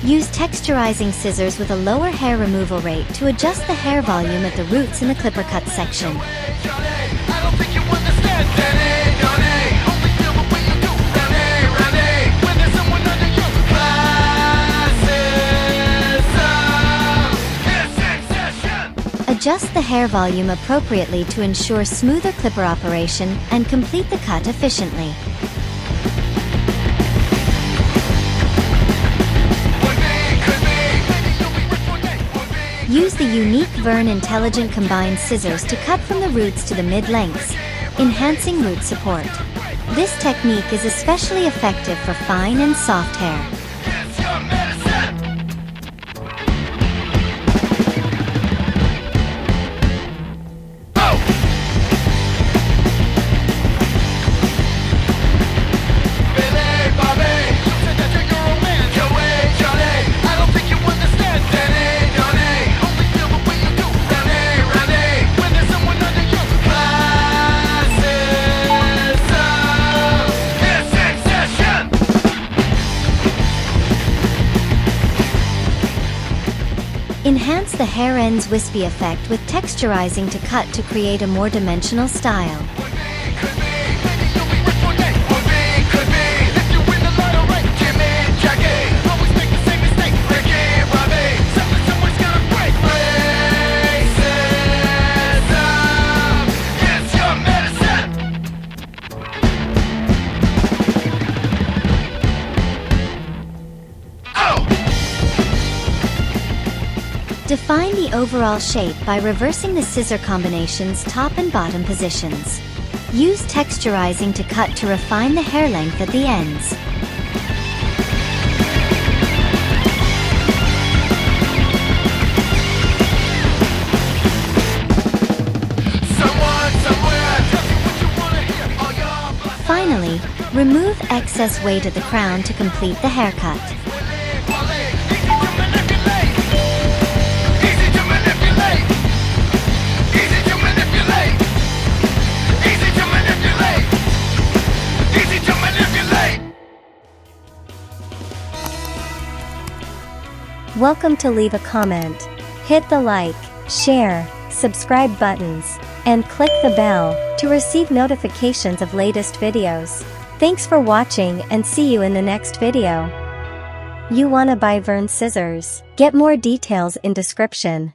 Use texturizing scissors with a lower hair removal rate to adjust the hair volume at the roots in the clipper cut section. Adjust the hair volume appropriately to ensure smoother clipper operation and complete the cut efficiently. Use the unique Vern Intelligent Combined Scissors to cut from the roots to the mid-lengths, enhancing root support. This technique is especially effective for fine and soft hair. Enhance the hair end's wispy effect with texturizing to cut to create a more dimensional style. Define the overall shape by reversing the scissor combination's top and bottom positions. Use texturizing to cut to refine the hair length at the ends. Finally, remove excess weight at the crown to complete the haircut. Welcome to leave a comment. Hit the like, share, subscribe buttons, and click the bell to receive notifications of latest videos. Thanks for watching and see you in the next video. You wanna buy Vern scissors? Get more details in description.